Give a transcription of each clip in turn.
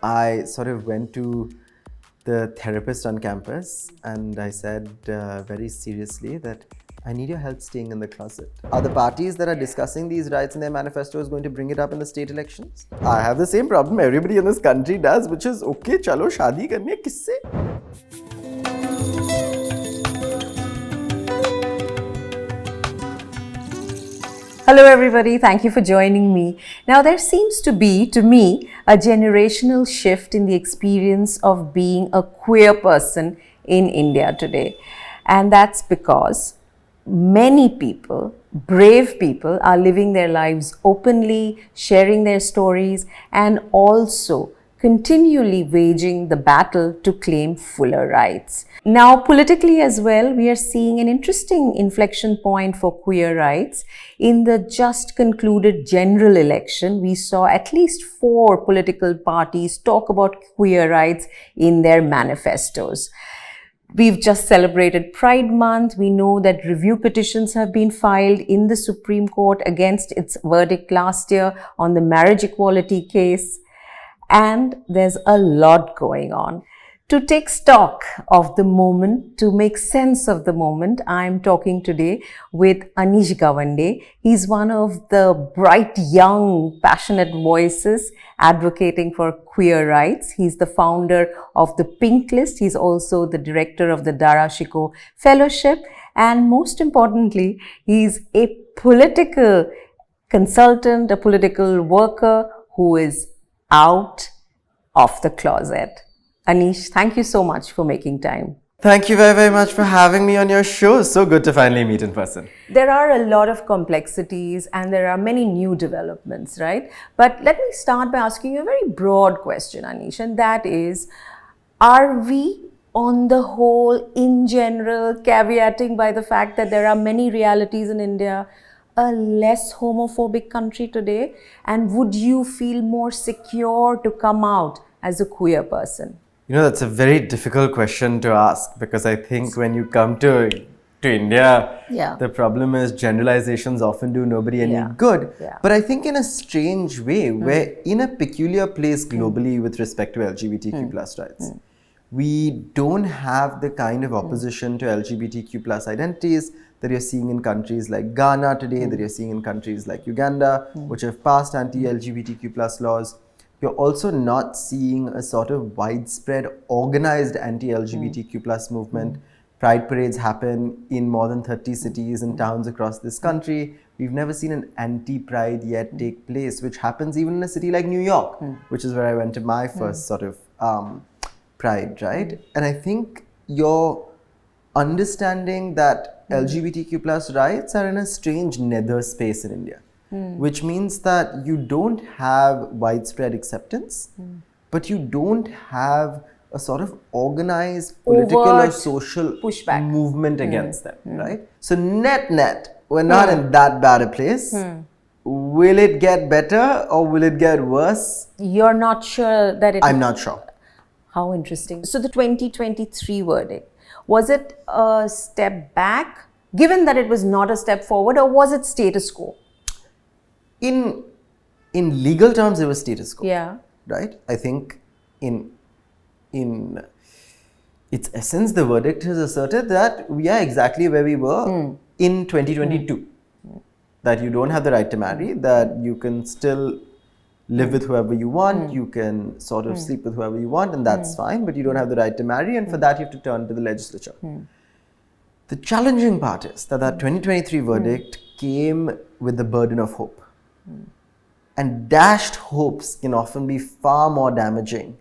I sort of went to the therapist on campus and I said very seriously that I need your help staying in the closet. Are the parties that are discussing these rights in their manifestos going to bring it up in the state elections? I have the same problem everybody in this country does, which is okay, chalo shaadi karni hai kisse? Hello, everybody. Thank you for joining me. Now, there seems to be, to me, a generational shift in the experience of being a queer person in India today. And that's because many people, brave people, are living their lives openly, sharing their stories, and also continually waging the battle to claim fuller rights. Now, politically as well, we are seeing an interesting inflection point for queer rights. In the just concluded general election, we saw at least 4 political parties talk about queer rights in their manifestos. We've just celebrated Pride Month. We know that review petitions have been filed in the Supreme Court against its verdict last year on the marriage equality case. And there's a lot going on. To take stock of the moment, to make sense of the moment, I'm talking today with Anish Gawande. He's one of the bright, young, passionate voices advocating for queer rights. He's the founder of the Pink List. He's also the director of the Darashikoh Fellowship. And most importantly, he's a political consultant, a political worker who is out of the closet. Anish, thank you so much for making time. Thank you very, very much for having me on your show. So good to finally meet in person. There are a lot of complexities and there are many new developments, right? But let me start by asking you a very broad question, Anish, and that is, are we on the whole, in general, caveating by the fact that there are many realities in India, a less homophobic country today? And would you feel more secure to come out as a queer person? You know, that's a very difficult question to ask because I think when you come to India, the problem is generalizations often do nobody any good. But I think in a strange way, we're in a peculiar place globally with respect to LGBTQ plus rights. We don't have the kind of opposition to LGBTQ plus identities that you're seeing in countries like Ghana today, that you're seeing in countries like Uganda, which have passed anti-LGBTQ plus laws. You're also not seeing a sort of widespread organized anti-LGBTQ plus movement. Pride parades happen in more than 30 cities and towns across this country. We've never seen an anti-pride yet take place, which happens even in a city like New York, which is where I went to my first sort of pride, right? And I think you're understanding that LGBTQ plus rights are in a strange nether space in India. Which means that you don't have widespread acceptance, but you don't have a sort of organized political or social pushback movement against them, right? So net, we're not in that bad a place. Will it get better or will it get worse? You're not sure that it... I'm not sure. How interesting. So the 2023 verdict, was it a step back, given that it was not a step forward, or was it status quo? In legal terms, it was status quo. Yeah. Right? I think in its essence, the verdict has asserted that we are exactly where we were in 2022. That you don't have the right to marry, that you can still live with whoever you want, you can sort of sleep with whoever you want, and that's fine, but you don't have the right to marry, and for that you have to turn to the legislature. The challenging part is that 2023 verdict came with the burden of hope. And dashed hopes can often be far more damaging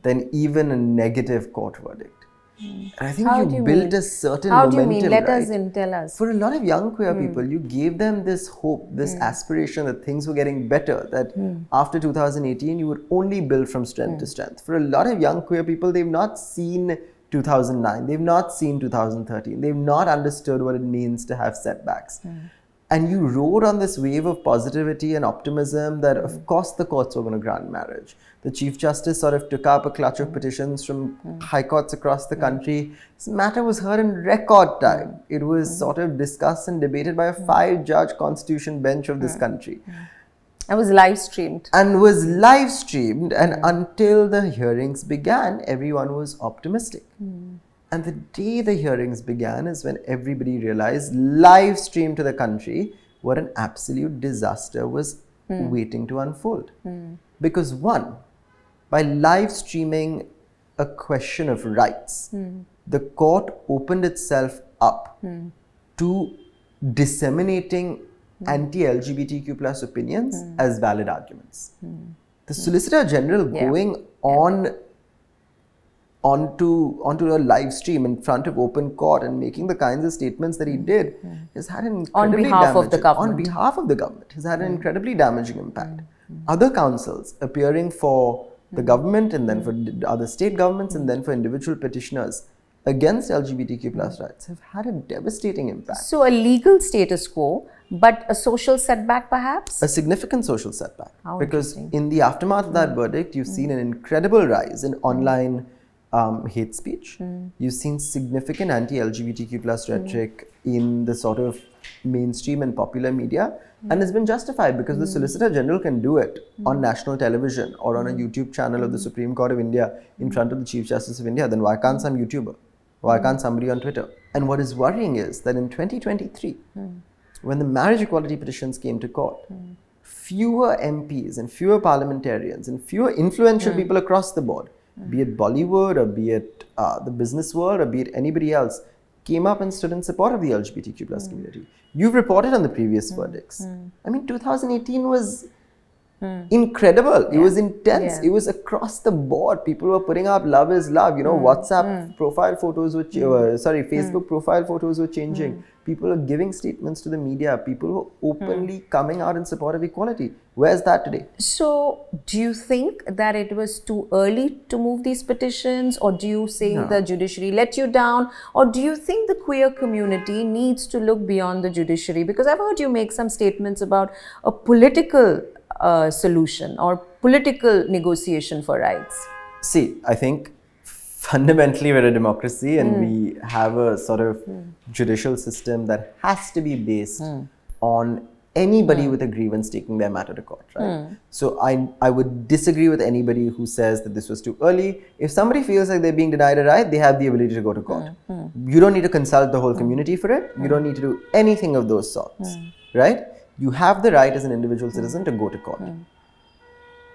than even a negative court verdict. And I think you built a certain momentum. How do you mean? Let right? us tell us. For a lot of young queer people, you gave them this hope, this aspiration that things were getting better, that after 2018, you would only build from strength to strength. For a lot of young queer people, they've not seen 2009, they've not seen 2013, they've not understood what it means to have setbacks. And you rode on this wave of positivity and optimism that, of course, the courts were going to grant marriage. The Chief Justice sort of took up a clutch of petitions from high courts across the country. This matter was heard in record time. It was sort of discussed and debated by a 5-judge constitution bench of this country. And was live streamed. And was live streamed. And until the hearings began, everyone was optimistic. And the day the hearings began is when everybody realized, live streamed to the country, what an absolute disaster was waiting to unfold. Because one, by live streaming a question of rights, the court opened itself up to disseminating anti-LGBTQ plus opinions as valid arguments. The Solicitor General going onto a live stream in front of open court and making the kinds of statements that he did has had an incredibly of the government. On behalf of the government, has had an incredibly damaging impact. Other counsels appearing for the government and then for other state governments and then for individual petitioners against LGBTQ plus rights have had a devastating impact. So a legal status quo, but a social setback perhaps? A significant social setback. How because in the aftermath of that verdict, you've seen an incredible rise in online hate speech. You've seen significant anti-LGBTQ plus rhetoric in the sort of mainstream and popular media, and it's been justified because the Solicitor General can do it on national television or on a YouTube channel of the Supreme Court of India in front of the Chief Justice of India. Then why can't some YouTuber? Why can't somebody on Twitter? And what is worrying is that in 2023, when the marriage equality petitions came to court, fewer MPs and fewer parliamentarians and fewer influential people across the board, be it Bollywood or be it the business world or be it anybody else, came up and stood in support of the LGBTQ plus community. You've reported on the previous verdicts. I mean, 2018 was incredible. It was intense. It was across the board. People were putting up love is love. You know, WhatsApp profile photos were, Facebook profile photos were changing. People are giving statements to the media. People were openly coming out in support of equality. Where's that today? So, do you think that it was too early to move these petitions, or do you think the judiciary let you down, or do you think the queer community needs to look beyond the judiciary? Because I've heard you make some statements about a political solution or political negotiation for rights. See, I think fundamentally we're a democracy and we have a sort of judicial system that has to be based on anybody with a grievance taking their matter to court, right? So I would disagree with anybody who says that this was too early. If somebody feels like they're being denied a right, they have the ability to go to court. You don't need to consult the whole community for it. You don't need to do anything of those sorts, right? You have the right as an individual citizen to go to court.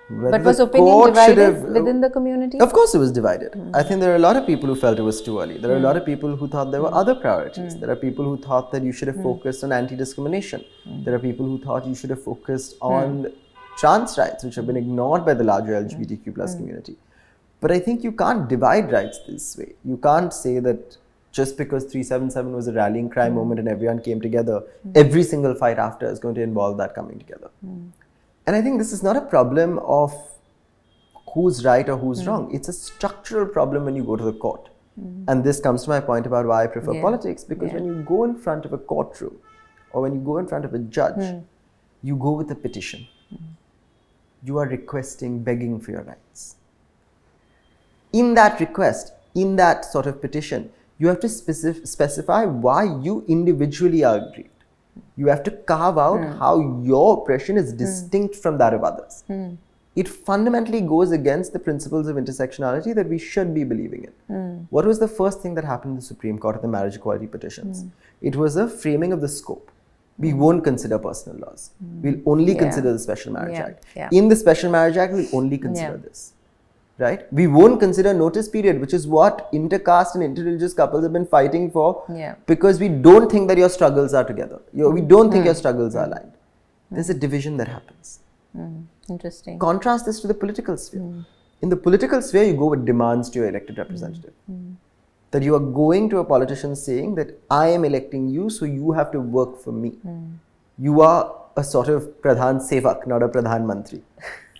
But was opinion divided within the community? Of course it was divided. I think there are a lot of people who felt it was too early. There are a lot of people who thought there were other priorities. There are people who thought that you should have focused on anti-discrimination. There are people who thought you should have focused on trans rights, which have been ignored by the larger LGBTQ plus community. But I think you can't divide rights this way. You can't say that just because 377 was a rallying cry moment and everyone came together, every single fight after is going to involve that coming together. And I think this is not a problem of who's right or who's wrong. It's a structural problem when you go to the court. And this comes to my point about why I prefer politics, because when you go in front of a courtroom or when you go in front of a judge, you go with a petition. You are requesting, begging for your rights. In that request, in that sort of petition, you have to specify why you individually are aggrieved. You have to carve out how your oppression is distinct from that of others. It fundamentally goes against the principles of intersectionality that we should be believing in. What was the first thing that happened in the Supreme Court of the marriage equality petitions? It was a framing of the scope. We won't consider personal laws. We'll only consider the Special Marriage Act. In the Special Marriage Act, we'll only consider this. Right? We won't consider notice period, which is what intercaste and interreligious couples have been fighting for, because we don't think that your struggles are together. We don't think your struggles are aligned. There's a division that happens. Interesting. Contrast this to the political sphere. In the political sphere, you go with demands to your elected representative. That you are going to a politician saying that I am electing you, so you have to work for me. You are a sort of Pradhan Sevak, not a Pradhan Mantri.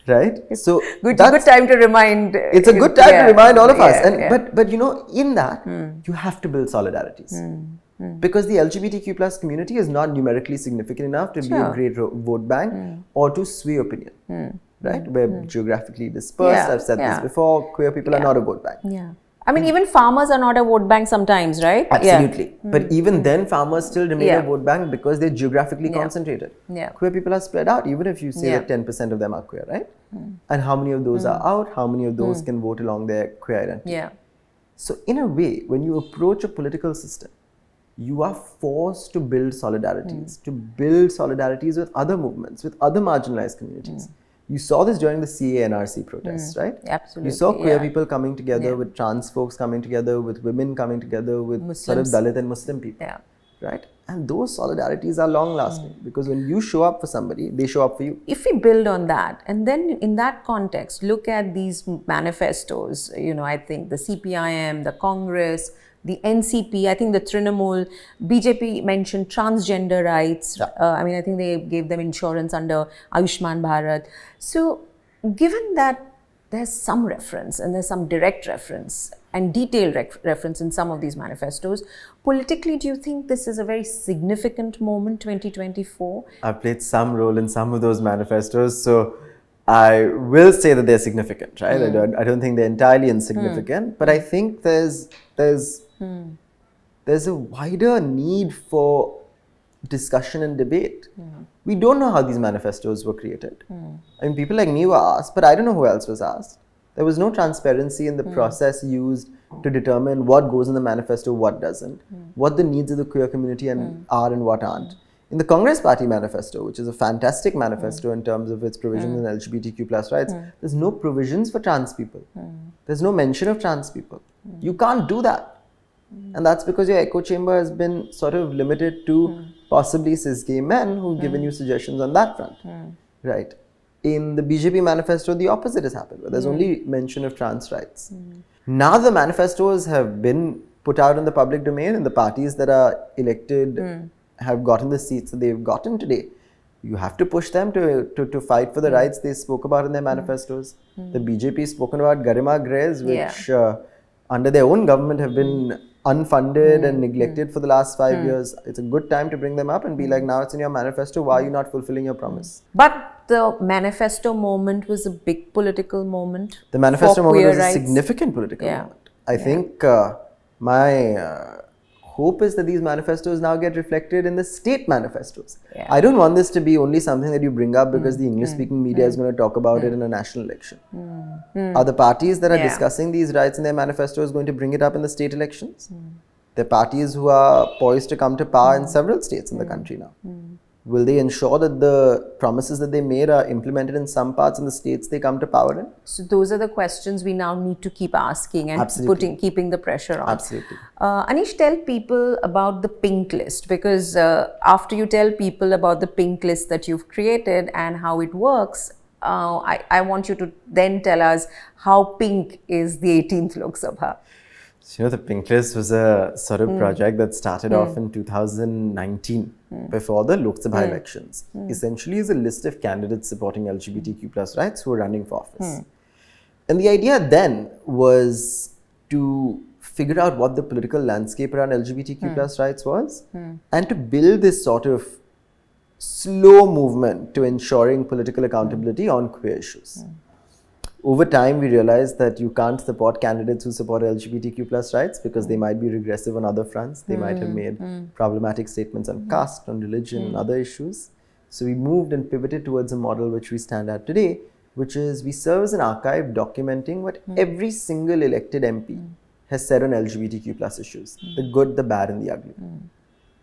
Right? So good time to remind. It's a good time to remind all of us. And but you know, in that, you have to build solidarities. Because the LGBTQ plus community is not numerically significant enough to be a great vote bank or to sway opinion. Right? We're geographically dispersed. I've said this before. Queer people are not a vote bank. I mean, even farmers are not a vote bank sometimes, right? Absolutely. But even then, farmers still remain a vote bank because they're geographically concentrated. Queer people are spread out, even if you say that 10% of them are queer, right? And how many of those are out? How many of those can vote along their queer identity? So in a way, when you approach a political system, you are forced to build solidarities, with other movements, with other marginalized communities. You saw this during the CA NRC protests, right? Absolutely. You saw queer people coming together, with trans folks coming together, with women coming together, with Muslims. sort of Dalit and Muslim people, right? And those solidarities are long lasting because when you show up for somebody, they show up for you. If we build on that, and then in that context, look at these manifestos, I think the CPIM, the Congress, the NCP, I think the Trinamool, BJP mentioned transgender rights. I mean, I think they gave them insurance under Ayushman Bharat. So given that there's some reference and there's some direct reference and detailed reference in some of these manifestos, politically, do you think this is a very significant moment, 2024? I've played some role in some of those manifestos, so I will say that they're significant, right? I don't think they're entirely insignificant, but I think there's a wider need for discussion and debate. We don't know how these manifestos were created. I mean, people like me were asked, but I don't know who else was asked. There was no transparency in the process used to determine what goes in the manifesto, what doesn't, what the needs of the queer community are and what aren't. In the Congress Party manifesto, which is a fantastic manifesto in terms of its provisions in LGBTQ plus rights, there's no provisions for trans people. There's no mention of trans people. You can't do that. And that's because your echo chamber has been sort of limited to possibly cis gay men who've given you suggestions on that front, right? In the BJP manifesto, the opposite has happened, where there's only mention of trans rights. Now the manifestos have been put out in the public domain, and the parties that are elected have gotten the seats that they've gotten today. You have to push them to fight for the rights they spoke about in their manifestos. The BJP has spoken about Garima Grays, which under their own government have been unfunded and neglected for the last 5 years. It's a good time to bring them up and be like, now it's in your manifesto, why are you not fulfilling your promise? But the manifesto moment was a big political moment. The manifesto moment was a significant political moment. I think my hope is that these manifestos now get reflected in the state manifestos. I don't want this to be only something that you bring up because the English-speaking media is going to talk about it in a national election. Are the parties that are discussing these rights in their manifestos going to bring it up in the state elections? They're parties who are poised to come to power in several states in the country now. Will they ensure that the promises that they made are implemented in some parts in the states they come to power in? So those are the questions we now need to keep asking and keeping the pressure on. Absolutely. Anish, tell people about the pink list, because after you tell people about the pink list that you've created and how it works, I want you to then tell us how pink is the 18th Lok Sabha. So, the pink list was a sort of project that started off in 2019 before the Lok Sabha elections. Essentially, is a list of candidates supporting LGBTQ plus rights who are running for office. And the idea then was to figure out what the political landscape around LGBTQ plus rights was and to build this sort of slow movement to ensuring political accountability on queer issues. Over time, we realized that you can't support candidates who support LGBTQ plus rights because they might be regressive on other fronts. They might have made problematic statements on caste, on religion, and other issues. So we moved and pivoted towards a model which we stand at today, which is we serve as an archive documenting what every single elected MP has said on LGBTQ plus issues, the good, the bad, and the ugly.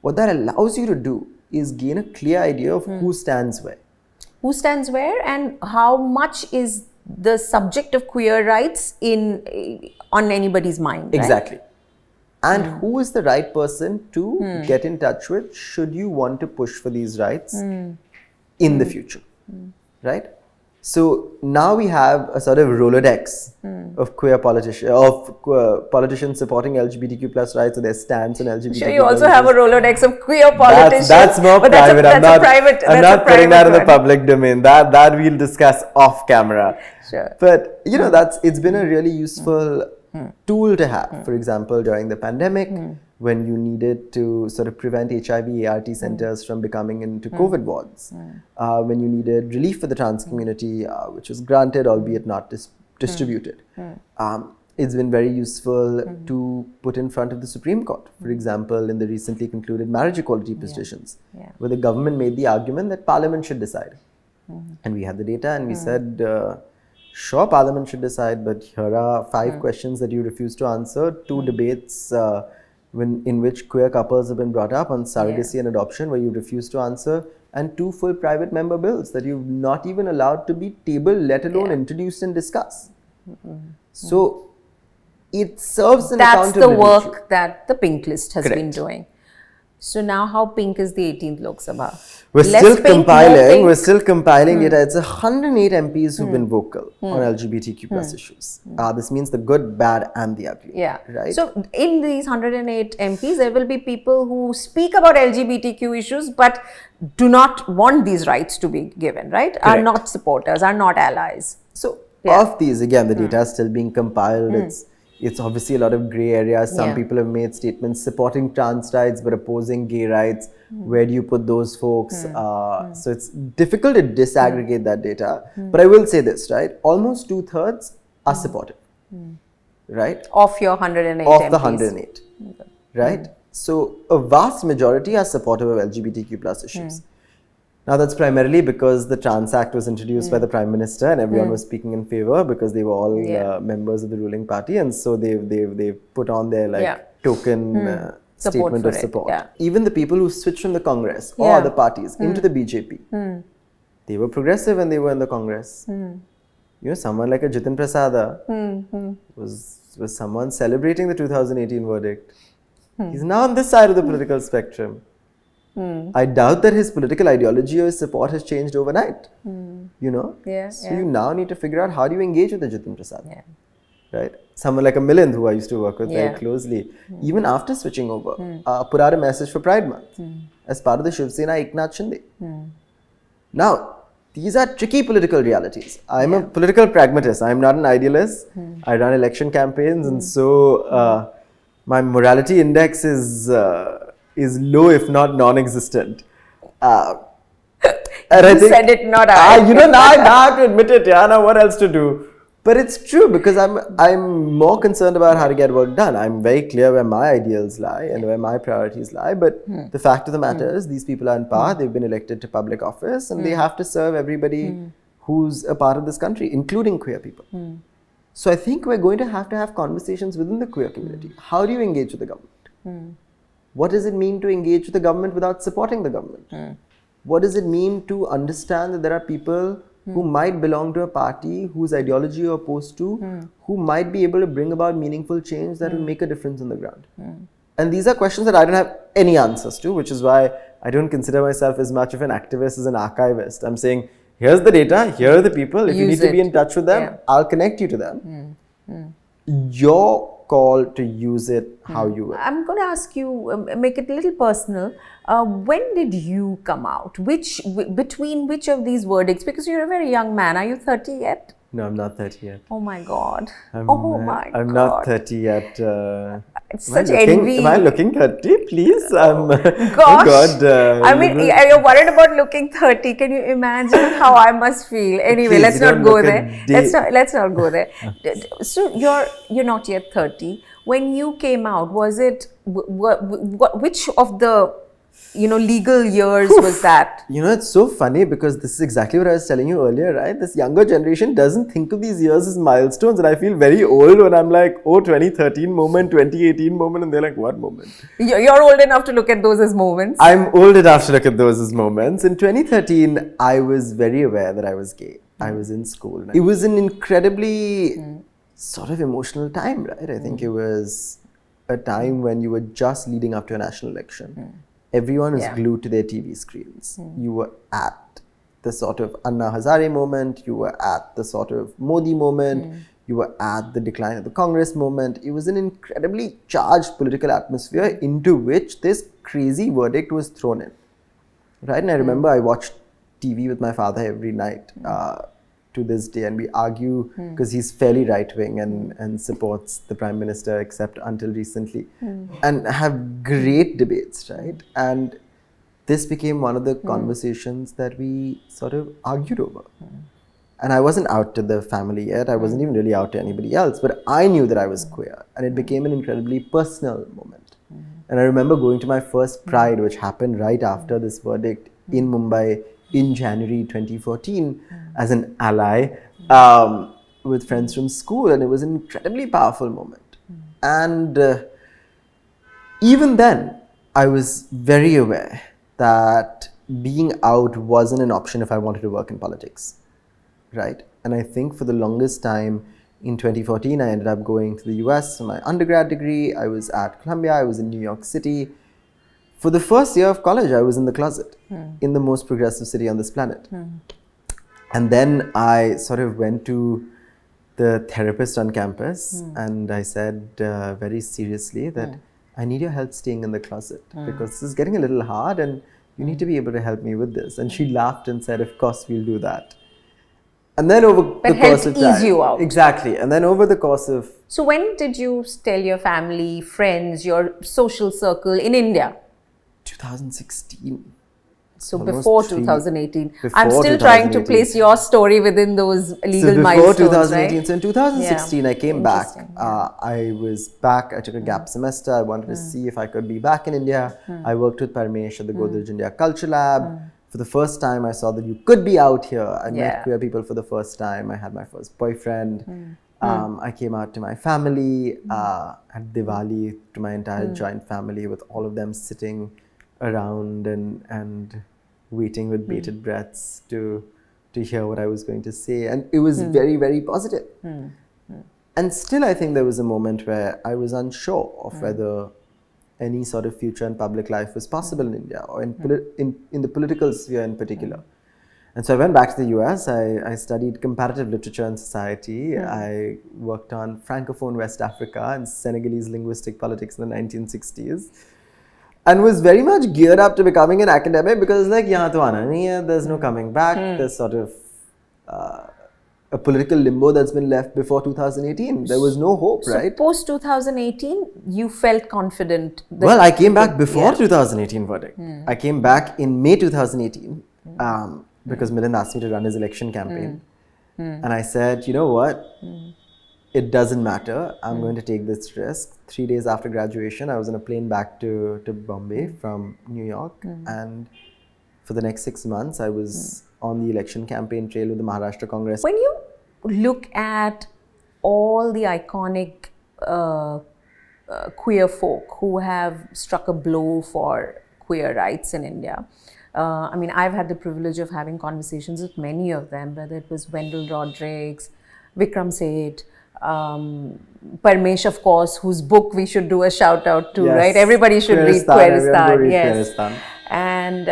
What that allows you to do is gain a clear idea of who stands where. Who stands where, and how much is the subject of queer rights on anybody's mind. Exactly. Right? And who is the right person to get in touch with should you want to push for these rights in the future, right? So now we have a sort of Rolodex of queer politicians supporting LGBTQ plus rights or their stance on LGBTQ. Sure, you also have a Rolodex of queer politicians. That's more private. I'm not putting that in the public domain. That we'll discuss off camera. Sure. But it's been a really useful tool to have. For example, during the pandemic, when you needed to sort of prevent HIV/ART centers from becoming into COVID wards, when you needed relief for the trans community, which was granted, albeit not distributed. it's been very useful to put in front of the Supreme Court. For example, in the recently concluded marriage equality petitions, where the government made the argument that Parliament should decide. And we had the data and we said, sure, Parliament should decide, but here are 5 questions that you refuse to answer, 2 debates in which queer couples have been brought up on surrogacy and adoption, where you refuse to answer, and 2 full private member bills that you've not even allowed to be tabled, let alone introduced and discussed. So it serves an accountability. That's the work that the Pink List has been doing. So now how pink is the 18th Lok Sabha? We're still compiling data. It's 108 MPs who've been vocal on LGBTQ plus issues. This means the good, bad and the ugly. Yeah. Right? So in these 108 MPs, there will be people who speak about LGBTQ issues but do not want these rights to be given, right? Correct. Are not supporters, are not allies. So of these, again, the data is still being compiled. It's obviously a lot of grey areas. Some people have made statements supporting trans rights but opposing gay rights. Where do you put those folks? So it's difficult to disaggregate that data. But I will say this, right? Almost 2/3 are supportive, right? Of your 108 Of MPs. the 108, right? So a vast majority are supportive of LGBTQ plus issues. Now that's primarily because the Trans Act was introduced by the Prime Minister and everyone was speaking in favor because they were all members of the ruling party, and so they've put on their token statement of support. Even the people who switched from the Congress or other parties into the BJP, they were progressive when they were in the Congress. You know, someone like a Jitin Prasada was someone celebrating the 2018 verdict. He's now on this side of the political spectrum. I doubt that his political ideology or his support has changed overnight. You know? So you now need to figure out how do you engage with the Jitin Prasad. Right? Someone like a Milind, who I used to work with very closely, even after switching over, put out a message for Pride Month as part of the Shiv Sena Eknath Shinde. Now, these are tricky political realities. I'm a political pragmatist. I'm not an idealist. I run election campaigns, and so my morality index is low, if not non-existent. And I think, said it, not I. Now I have to admit it. Now what else to do? But it's true, because I'm more concerned about how to get work done. I'm very clear where my ideals lie and where my priorities lie. But the fact of the matter is, these people are in power. They've been elected to public office, and they have to serve everybody who's a part of this country, including queer people. So I think we're going to have conversations within the queer community. How do you engage with the government? What does it mean to engage with the government without supporting the government? What does it mean to understand that there are people who might belong to a party whose ideology you're opposed to, who might be able to bring about meaningful change that will make a difference on the ground? And these are questions that I don't have any answers to, which is why I don't consider myself as much of an activist as an archivist. I'm saying, here's the data, here are the people. If you need to be in touch with them, I'll connect you to them. Your call to use it how you will. I'm going to ask you, make it a little personal. When did you come out? Between which of these verdicts? Because you're a very young man. Are you 30 yet? No, I'm not 30 yet. Oh my God. I'm not 30 yet. It's such envy. Am I looking 30? Please. Gosh. Oh God. You're worried about looking 30. Can you imagine how I must feel? Anyway, let's not go there. Let's not go there. So you're not yet 30. When you came out, was it which of the legal years was that? It's so funny, because this is exactly what I was telling you earlier, right? This younger generation doesn't think of these years as milestones, and I feel very old when I'm like, 2013 moment, 2018 moment, and they're like, what moment? You're old enough to look at those as moments. I'm old enough to look at those as moments. In 2013, I was very aware that I was gay. I was in school. It was an incredibly sort of emotional time, right? I think it was a time when you were just leading up to a national election. Everyone was glued to their TV screens. You were at the sort of Anna Hazare moment. You were at the sort of Modi moment. You were at the decline of the Congress moment. It was an incredibly charged political atmosphere into which this crazy verdict was thrown in. Right? And I remember I watched TV with my father every night to this day, and we argue because he's fairly right-wing and supports the Prime Minister, except until recently, and have great debates, right? And this became one of the conversations that we sort of argued over. And I wasn't out to the family yet. I wasn't even really out to anybody else. But I knew that I was queer. And it became an incredibly personal moment. And I remember going to my first Pride, which happened right after this verdict in Mumbai in January 2014 as an ally with friends from school. And it was an incredibly powerful moment. And even then, I was very aware that being out wasn't an option if I wanted to work in politics. Right? And I think for the longest time in 2014, I ended up going to the US for my undergrad degree. I was at Columbia. I was in New York City. For the first year of college, I was in the closet in the most progressive city on this planet. And then I sort of went to the therapist on campus and I said very seriously that I need your help staying in the closet because this is getting a little hard and you need to be able to help me with this. And she laughed and said, of course, we'll do that. And then over the course of time, ease you out. Exactly. And then over the course of... So when did you tell your family, friends, your social circle in India? 2016. So before 2018. I'm still trying to place your story within those legal milestones, before 2018. Right? So in 2016, I came back. I was back. I took a gap semester. I wanted to see if I could be back in India. I worked with Parmesh at the Godrej India Culture Lab. For the first time, I saw that you could be out here. I met queer people for the first time. I had my first boyfriend. I came out to my family at Diwali, to my entire joint family, with all of them sitting around and waiting with bated breaths to hear what I was going to say. And it was very, very positive. And still, I think there was a moment where I was unsure of whether any sort of future in public life was possible in India or in the political sphere in particular. And so I went back to the US. I studied comparative literature and society. I worked on Francophone West Africa and Senegalese linguistic politics in the 1960s. And was very much geared up to becoming an academic because like, yahan to aana nahi hai, there's no coming back. There's sort of a political limbo that's been left before 2018. There was no hope, right? So post 2018, you felt confident? Well, I came back before 2018 verdict. I came back in May 2018 because Milind asked me to run his election campaign. And I said, you know what? It doesn't matter. I'm going to take this risk. 3 days after graduation, I was on a plane back to Bombay from New York. And for the next 6 months, I was on the election campaign trail with the Maharashtra Congress. When you look at all the iconic queer folk who have struck a blow for queer rights in India, I mean, I've had the privilege of having conversations with many of them, whether it was Wendell Rodrigues, Vikram Seth, Parmesh, of course, whose book we should do a shout out to, right? Everybody should read Queeristan. Yes. And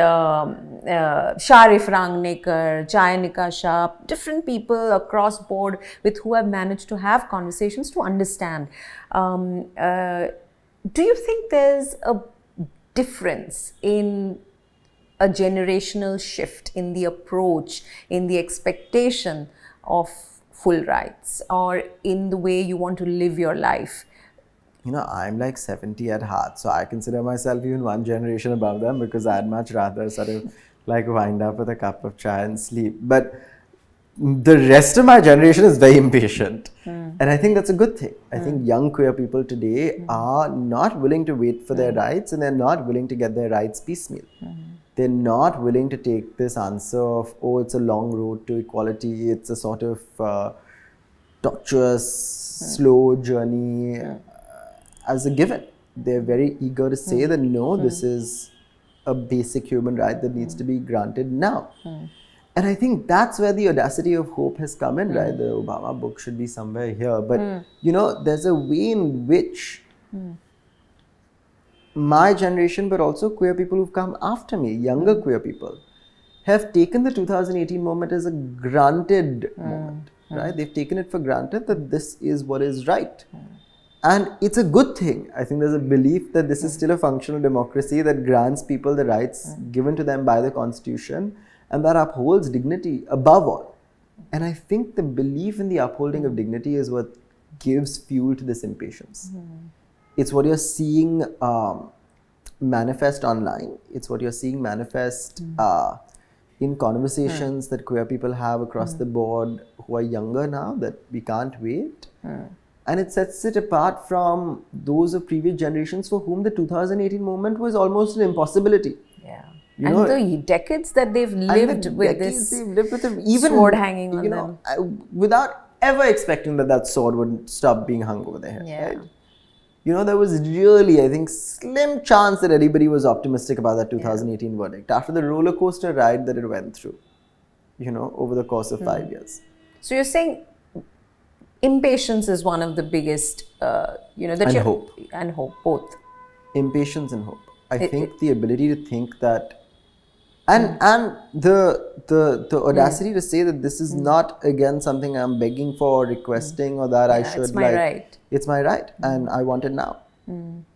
Sharif Rangnekar, Jayanika Shah, different people across board with who have managed to have conversations to understand. Do you think there's a difference in a generational shift in the approach, in the expectation of full rights, or in the way you want to live your life? You know, I'm like 70 at heart, so I consider myself even one generation above them because I'd much rather sort of like wind up with a cup of chai and sleep. But the rest of my generation is very impatient. And I think that's a good thing. I think young queer people today are not willing to wait for their rights, and they're not willing to get their rights piecemeal. They're not willing to take this answer of, oh, it's a long road to equality. It's a sort of tortuous, slow journey as a given. They're very eager to say that, no, this is a basic human right that needs to be granted now. And I think that's where the audacity of hope has come in, right? The Obama book should be somewhere here. But, you know, there's a way in which my generation, but also queer people who've come after me, younger queer people, have taken the 2018 moment as a granted moment, right? They've taken it for granted that this is what is right. And it's a good thing. I think there's a belief that this is still a functional democracy that grants people the rights given to them by the Constitution and that upholds dignity above all. And I think the belief in the upholding of dignity is what gives fuel to this impatience. It's what you're seeing manifest online. It's what you're seeing manifest in conversations that queer people have across the board who are younger now, that we can't wait. And it sets it apart from those of previous generations for whom the 2018 movement was almost an impossibility. Yeah. You and know, the decades that they've lived with this even, sword hanging on them. Without ever expecting that sword would stop being hung over their head, right? There was really, I think, slim chance that anybody was optimistic about that 2018 verdict after the roller coaster ride that it went through, over the course of 5 years. So you're saying impatience is one of the biggest, and hope. And hope, both. Impatience and hope. I think the ability to think that, and the audacity to say that this is not, again, something I'm begging for, requesting, or that I should, it's my right. It's my right, and I want it now. And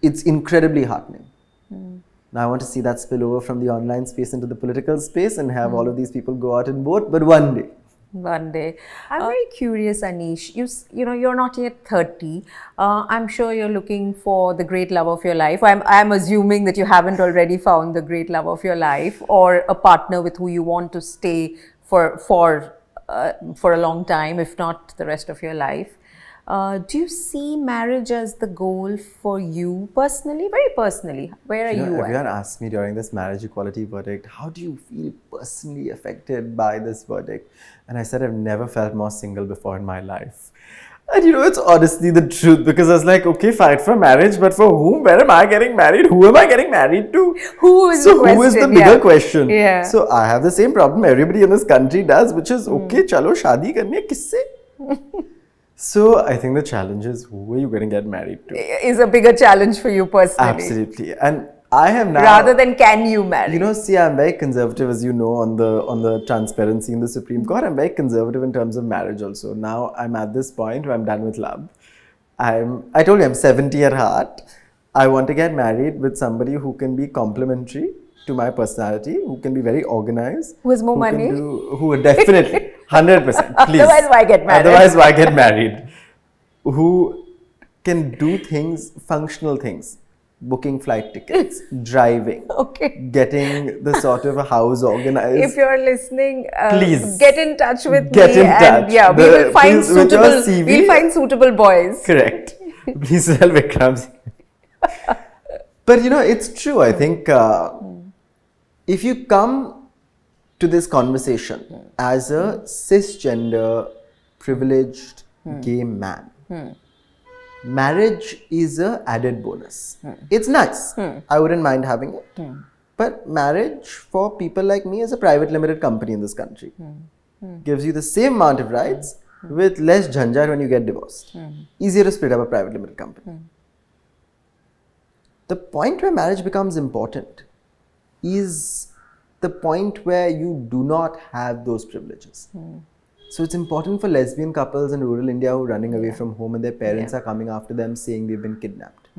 it's incredibly heartening. Now I want to see that spill over from the online space into the political space and have all of these people go out and vote, but one day. One day. I'm very curious, Anish. You're not yet 30. I'm sure you're looking for the great love of your life. I'm assuming that you haven't already found the great love of your life, or a partner with who you want to stay for a long time, if not the rest of your life. Do you see marriage as the goal for you personally? Very personally, where are you at? Everyone asked me during this marriage equality verdict, how do you feel personally affected by this verdict? And I said, I've never felt more single before in my life. And it's honestly the truth, because I was like, okay, fight for marriage, but for whom? Where am I getting married? Who am I getting married to? Who is the bigger question? Yeah. So I have the same problem everybody in this country does, which is, okay, chalo, shaadi karni hai, kisse? So I think the challenge is, who are you going to get married to? Is a bigger challenge for you personally. Absolutely. And I have now... Rather than can you marry? See, I'm very conservative, as you know, on the transparency in the Supreme Court. I'm very conservative in terms of marriage also. Now I'm at this point where I'm done with love. I told you I'm 70 at heart. I want to get married with somebody who can be complementary to my personality, who can be very organized. Who has more money? Who definitely, 100%, please. Otherwise, why get married? Otherwise, why get married? Who can do things, functional things. Booking flight tickets, driving, getting the sort of a house organized. If you're listening, please get in touch with me. Get in touch. And we will find suitable. We'll find suitable boys. Correct. Please tell Vikram. But it's true. I think if you come to this conversation as a cisgender, privileged gay man, marriage is a added bonus. It's nice. I wouldn't mind having it. But marriage for people like me is a private limited company in this country. Gives you the same amount of rights with less jhanjat when you get divorced. Easier to split up a private limited company. The point where marriage becomes important is the point where you do not have those privileges. So it's important for lesbian couples in rural India who are running away from home and their parents are coming after them saying they've been kidnapped.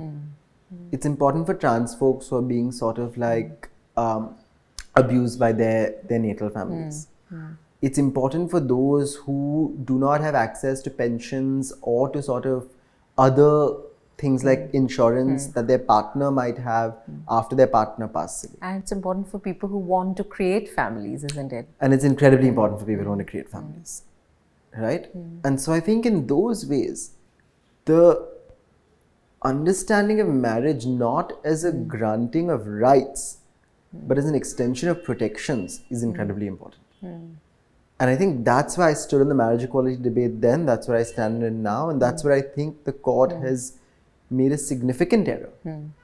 It's important for trans folks who are being sort of like abused by their natal families. It's important for those who do not have access to pensions or to sort of other things like insurance that their partner might have after their partner passes away. And it's important for people who want to create families, isn't it? And it's incredibly important for people who want to create families. Right? And so I think in those ways, the understanding of marriage not as a granting of rights, but as an extension of protections is incredibly important. And I think that's why I stood in the marriage equality debate then, that's where I stand in now, and that's where I think the court has made a significant error,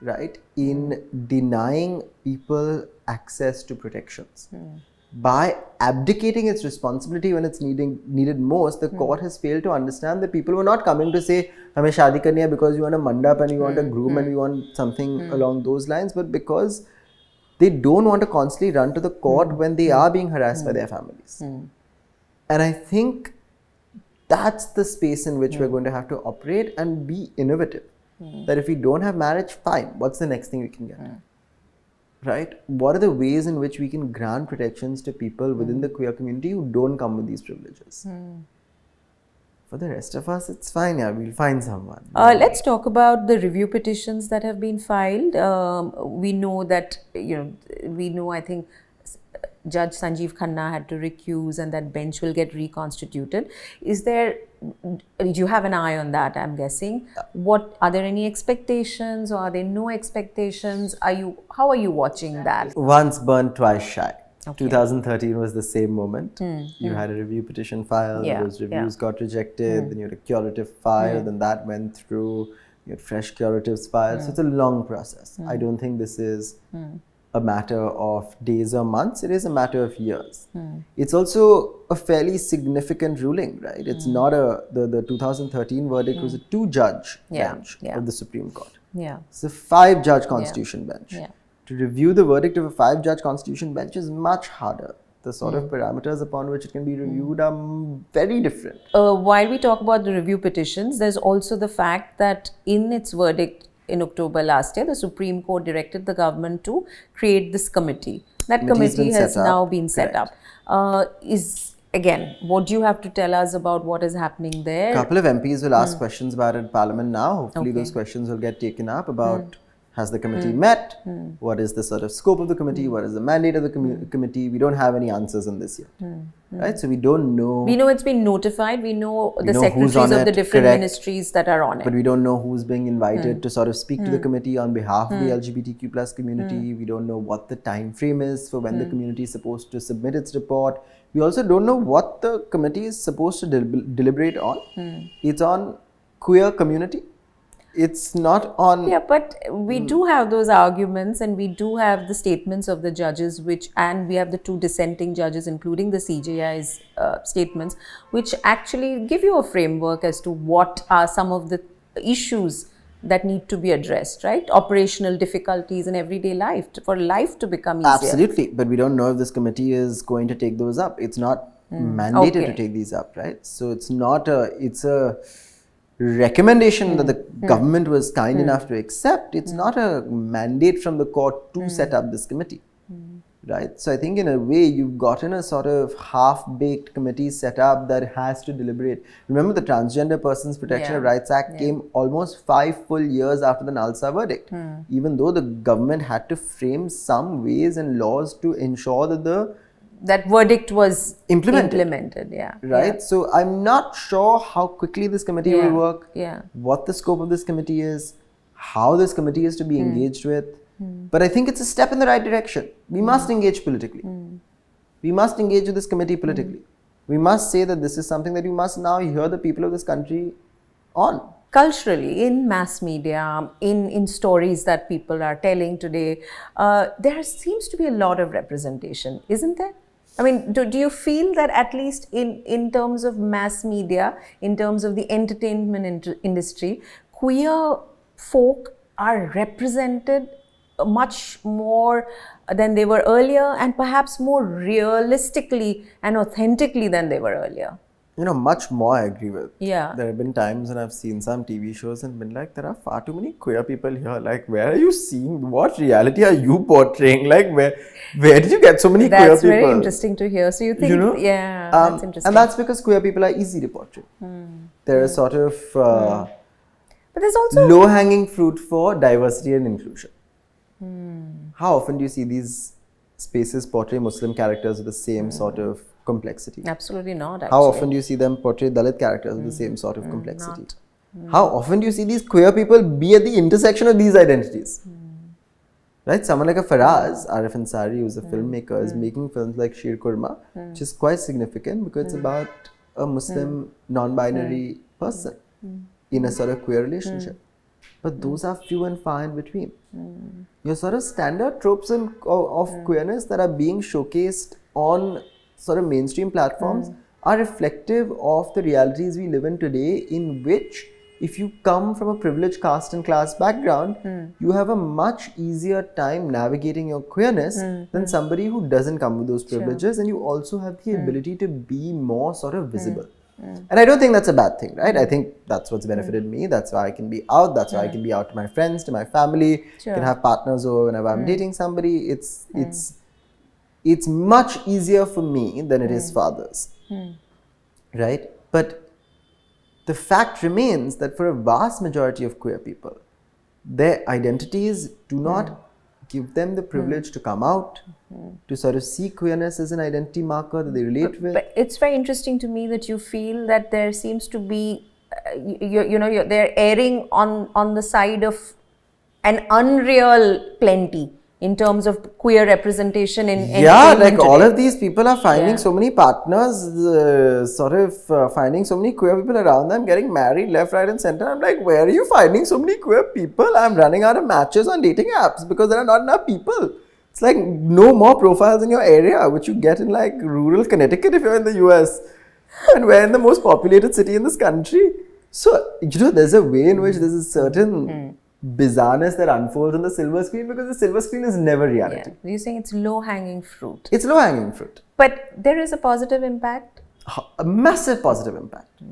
right, in denying people access to protections. By abdicating its responsibility when it's needed most, the court has failed to understand that people were not coming to say, "Hame shaadi karni hai," because you want a mandap and you want a groom and you want something along those lines, but because they don't want to constantly run to the court when they are being harassed by their families. And I think that's the space in which we're going to have to operate and be innovative. That if we don't have marriage, fine. What's the next thing we can get? Right? What are the ways in which we can grant protections to people within the queer community who don't come with these privileges? For the rest of us, it's fine. Yeah, we'll find someone. Let's talk about the review petitions that have been filed. We know that, I think Judge Sanjeev Khanna had to recuse and that bench will get reconstituted. You have an eye on that, I'm guessing. Are there any expectations or are there no expectations? How are you watching that? Once burnt, twice shy. Okay. 2013 was the same moment. You had a review petition filed, those reviews got rejected, then you had a curative file, then that went through, you had fresh curatives filed. So it's a long process. I don't think this is a matter of days or months, it is a matter of years. It's also a fairly significant ruling, right? It's not the 2013 verdict was a 2-judge bench of the Supreme Court. It's a 5-judge constitution bench. To review the verdict of a 5-judge constitution bench is much harder. The sort of parameters upon which it can be reviewed are very different. While we talk about the review petitions, there's also the fact that in its verdict in October last year, the Supreme Court directed the government to create this committee. That committee has now been set up. Again, what do you have to tell us about what is happening there? A couple of MPs will ask questions about it in Parliament now. Hopefully those questions will get taken up about has the committee met? What is the sort of scope of the committee? What is the mandate of the committee? We don't have any answers on this yet. Right? So we don't know. We know it's been notified. We know the secretaries of the different ministries that are on it. But we don't know who's being invited to sort of speak to the committee on behalf of the LGBTQ plus community. We don't know what the time frame is for when the community is supposed to submit its report. We also don't know what the committee is supposed to deliberate on. It's on queer community. It's not on... Yeah, but we do have those arguments and we do have the statements of the judges and we have the 2 dissenting judges, including the CJI's statements, which actually give you a framework as to what are some of the issues that need to be addressed, right? Operational difficulties in everyday life, for life to become easier. Absolutely, but we don't know if this committee is going to take those up. It's not mandated to take these up, right? So it's a recommendation that the government was kind enough to accept. It's not a mandate from the court to set up this committee, right? So I think in a way you've gotten a sort of half-baked committee set up that has to deliberate. Remember, the Transgender Persons Protection of Rights Act came almost 5 full years after the Nalsa verdict, even though the government had to frame some ways and laws to ensure that that verdict was implemented. Right? So I'm not sure how quickly this committee will work, what the scope of this committee is, how this committee is to be engaged with. But I think it's a step in the right direction. We must engage politically. We must engage with this committee politically. We must say that this is something that you must now hear the people of this country on. Culturally, in mass media, in stories that people are telling today, there seems to be a lot of representation, isn't there? I mean, do you feel that at least in terms of mass media, in terms of the entertainment industry, queer folk are represented much more than they were earlier and perhaps more realistically and authentically than they were earlier? Much more I agree with. There have been times when I've seen some TV shows and been like, there are far too many queer people here. Like, where are you seeing? What reality are you portraying? Like, where did you get so many queer people? That's very interesting to hear. So you think, that's interesting. And that's because queer people are easy to portray. They're a sort of but there's also low-hanging fruit for diversity and inclusion. How often do you see these spaces portray Muslim characters with the same sort of complexity? Absolutely not, actually. How often do you see them portray Dalit characters with the same sort of complexity? How often do you see these queer people be at the intersection of these identities? Right? Someone like a Faraz, Arif Ansari, who's a filmmaker, is making films like Sheer Kurma, which is quite significant because it's about a Muslim non-binary person in a sort of queer relationship. But those are few and far in between. Your sort of standard tropes of queerness that are being showcased on sort of mainstream platforms are reflective of the realities we live in today, in which if you come from a privileged caste and class background, you have a much easier time navigating your queerness than somebody who doesn't come with those privileges, and you also have the ability to be more sort of visible. And I don't think that's a bad thing, right? I think that's what's benefited me. That's why I can be out. That's why I can be out to my friends, to my family. I can have partners over whenever I'm dating somebody. It's much easier for me than it is for others, right? But the fact remains that for a vast majority of queer people, their identities do not give them the privilege to come out, to sort of see queerness as an identity marker that they relate with. But it's very interesting to me that you feel that there seems to be, they're erring on the side of an unreal plenty in terms of queer representation in like today. All of these people are finding so many partners, finding so many queer people around them, getting married left, right and center. I'm like, where are you finding so many queer people? I'm running out of matches on dating apps because there are not enough people. It's like no more profiles in your area, which you get in like rural Connecticut if you're in the US. And we're in the most populated city in this country. So, there's a way in which there's a certain bizarreness that unfolds on the silver screen because the silver screen is never reality. Yeah. You're saying it's low-hanging fruit. It's low-hanging fruit. But there is a positive impact? A massive positive impact,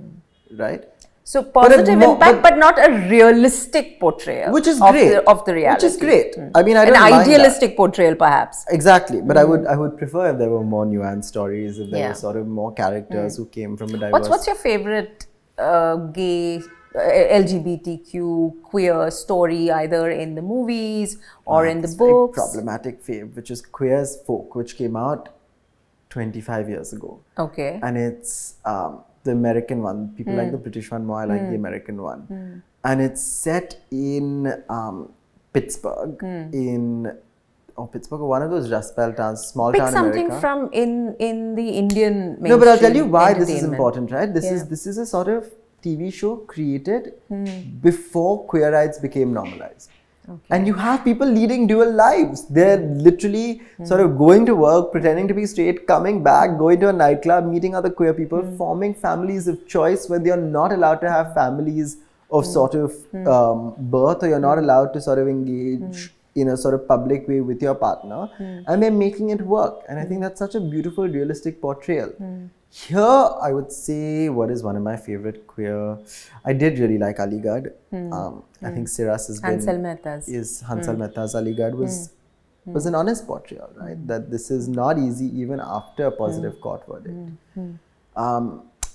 right? So positive impact, but not a realistic portrayal, which is great of the reality. Which is great. I mean, I don't an mind idealistic portrayal, perhaps. Exactly, but I would prefer if there were more nuanced stories, if there were sort of more characters who came from a diverse. What's your favorite gay, LGBTQ, queer story, either in the movies or in the books? Very problematic fave, which is Queer as Folk, which came out 25 years ago. Okay. And it's the American one. People like the British one more. I like the American one. And it's set in Pittsburgh, Pittsburgh, one of those Rust Belt towns, small town America. Pick something from in the Indian mainstream. No, but I'll tell you why this is important, right? This is a sort of TV show created before queer rights became normalized. Okay. And you have people leading dual lives. They're literally sort of going to work, pretending to be straight, coming back, going to a nightclub, meeting other queer people, forming families of choice where they're not allowed to have families of sort of birth, or you're not allowed to sort of engage in a sort of public way with your partner. And they're making it work. And I think that's such a beautiful, realistic portrayal. Here, I would say, what is one of my favorite queer... I did really like Aligarh. I think Siras has been... Hansal Mehta's Aligarh was an honest portrayal, right? That this is not easy even after a positive court verdict.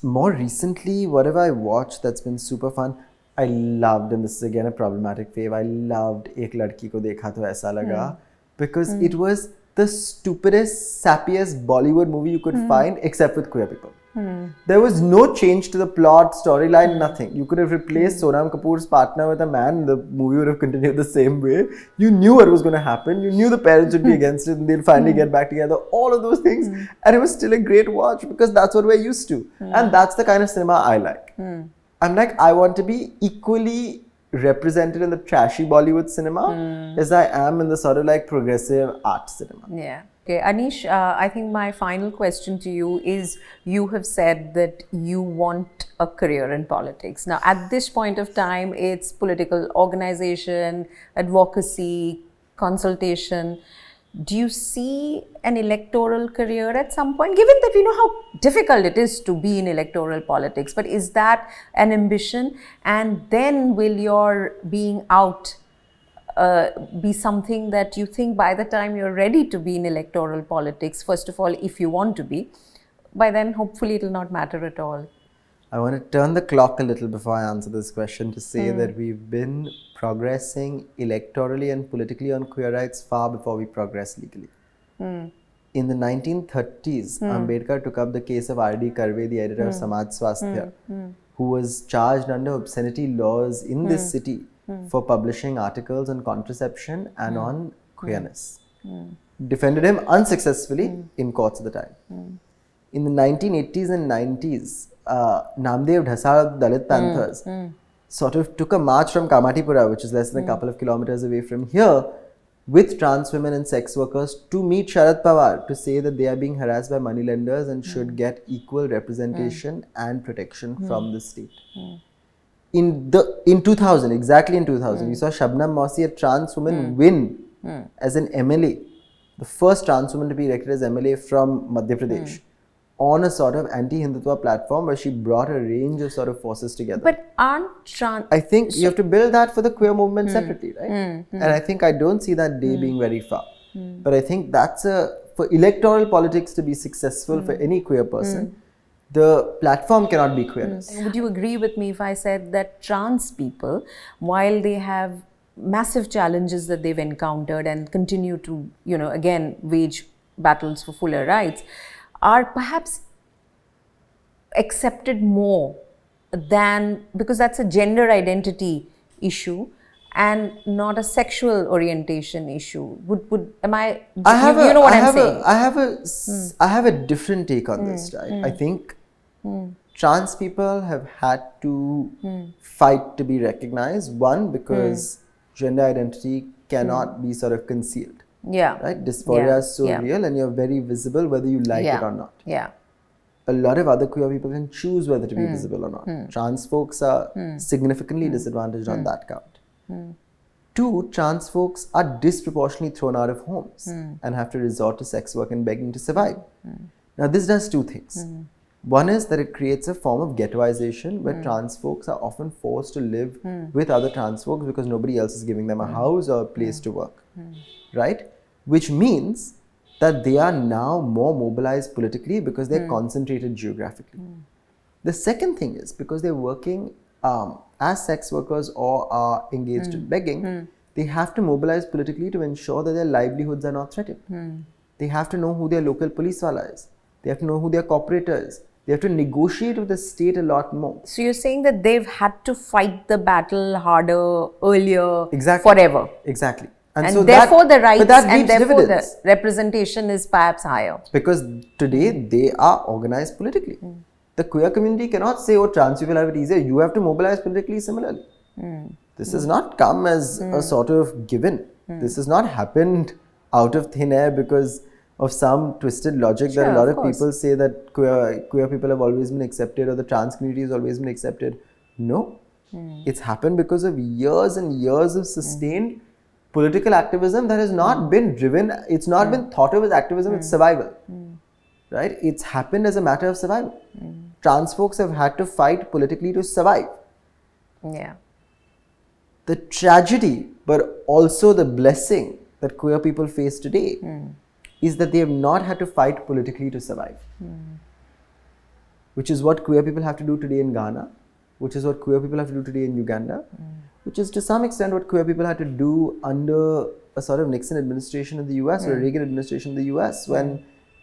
More recently, what have I watched that's been super fun? I loved, and this is again a problematic fave, I loved Ek Ladki Ko Dekha To Aisa Laga because it was the stupidest, sappiest Bollywood movie you could find except with queer people. There was no change to the plot, storyline, nothing. You could have replaced Sonam Kapoor's partner with a man, the movie would have continued the same way. You knew what was going to happen. You knew the parents would be against it and they'll finally get back together. All of those things. And it was still a great watch because that's what we're used to. And that's the kind of cinema I like. I'm like, I want to be equally represented in the trashy Bollywood cinema as I am in the sort of like progressive art cinema. Yeah. Okay, Anish, I think my final question to you is, you have said that you want a career in politics. Now, at this point of time, it's political organization, advocacy, consultation. Do you see an electoral career at some point, given that we know how difficult it is to be in electoral politics? But is that an ambition? And then will your being out be something that you think by the time you're ready to be in electoral politics, first of all, if you want to be, by then hopefully it will not matter at all? I want to turn the clock a little before I answer this question to say that we've been progressing electorally and politically on queer rights far before we progress legally. In the 1930s, Ambedkar took up the case of R.D. Karve, the editor of Samaj Swasthya, who was charged under obscenity laws in this city for publishing articles on contraception and on queerness. Defended him unsuccessfully in courts at the time. In the 1980s and 90s, Namdev Dhasal Dalit Panthers sort of took a march from Kamatipura, which is less than a couple of kilometers away from here, with trans women and sex workers to meet Sharad Pawar to say that they are being harassed by moneylenders and should get equal representation and protection from the state. In 2000, exactly in 2000, we saw Shabnam Mausi, a trans woman, win as an MLA, the first trans woman to be elected as MLA from Madhya Pradesh, on a sort of anti-Hindutva platform where she brought a range of sort of forces together. But aren't trans... I think you have to build that for the queer movement separately, right? And I think I don't see that day being very far. But I think that's for electoral politics to be successful for any queer person, the platform cannot be queerness. Would you agree with me if I said that trans people, while they have massive challenges that they've encountered and continue to, again, wage battles for fuller rights, are perhaps accepted more than, because that's a gender identity issue and not a sexual orientation issue. Am I? You know what I'm saying? I have a different take on this, right? I think trans people have had to fight to be recognized. One, because gender identity cannot be sort of concealed. Yeah. Right? Dysphoria is so real, and you're very visible whether you like it or not. Yeah. A lot of other queer people can choose whether to be visible or not. Trans folks are significantly disadvantaged on that count. Two, trans folks are disproportionately thrown out of homes and have to resort to sex work and begging to survive. Now, this does two things. One is that it creates a form of ghettoization where trans folks are often forced to live with other trans folks because nobody else is giving them a house or a place to work, right? Which means that they are now more mobilized politically because they're concentrated geographically. The second thing is because they're working as sex workers or are engaged in begging, they have to mobilize politically to ensure that their livelihoods are not threatened. They have to know who their local police wala is. They have to know who their corporator is. They have to negotiate with the state a lot more. So you're saying that they've had to fight the battle harder, earlier, exactly. Forever. Exactly. And so therefore the rights and therefore dividends. The representation is perhaps higher. Because today they are organized politically. The queer community cannot say, oh, trans people have it easier. You have to mobilize politically similarly. This has not come as a sort of given. This has not happened out of thin air because of some twisted logic that a lot of people say that queer people have always been accepted or the trans community has always been accepted. No. It's happened because of years and years of sustained political activism that has not been driven, it's not been thought of as activism, it's survival. Right? It's happened as a matter of survival. Trans folks have had to fight politically to survive. Yeah. The tragedy, but also the blessing that queer people face today is that they have not had to fight politically to survive. Which is what queer people have to do today in Ghana, which is what queer people have to do today in Uganda, which is to some extent what queer people had to do under a sort of Nixon administration in the US or a Reagan administration in the US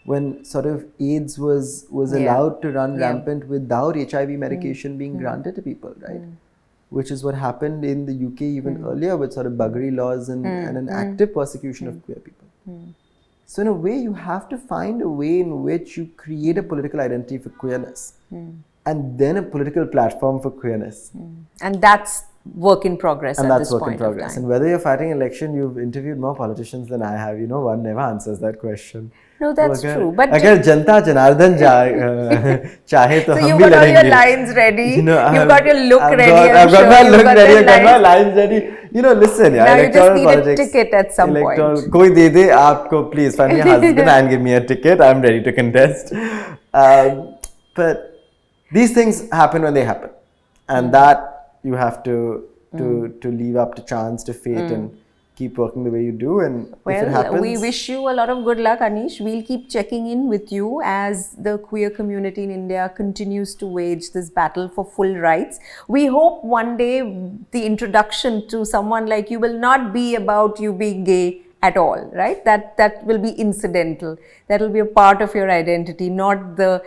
when sort of AIDS was allowed to run rampant without HIV medication being granted to people, right? Which is what happened in the UK even earlier with sort of buggery laws and an active persecution of queer people. So in a way, you have to find a way in which you create a political identity for queerness and then a political platform for queerness. And that's work in progress and at that's this work in progress. And whether you're fighting election, you've interviewed more politicians than I have. You know, one never answers that question. No, that's true. But agar Janta Janardhan chahe to so hum you bhi got all ladenge. your lines ready. You know, you've got your look ready. I've got my look ready. I've got my lines ready. You know, listen, now electoral you just need a ticket at some point. Koi de de aapko, please find me a husband and give me a ticket. I'm ready to contest. But these things happen when they happen, and that you have to leave up to chance, to fate, and keep working the way you do. And if it happens, we wish you a lot of good luck, Anish. We'll keep checking in with you as the queer community in India continues to wage this battle for full rights. We hope one day the introduction to someone like you will not be about you being gay at all, right? That will be incidental. That will be a part of your identity, not the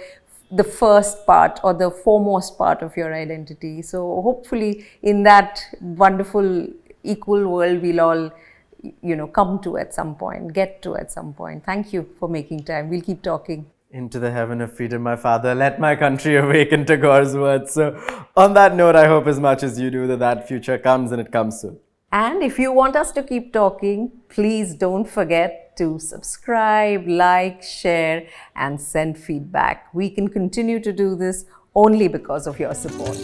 first part or the foremost part of your identity. So hopefully in that wonderful equal world we'll all come to at some point, get to at some point. Thank you for making time. We'll keep talking. Into the heaven of freedom, my father, let my country awaken, to Gore's words. So on that note, I hope as much as you do that future comes, and it comes soon. And if you want us to keep talking, please don't forget to subscribe, like, share, and send feedback. We can continue to do this only because of your support.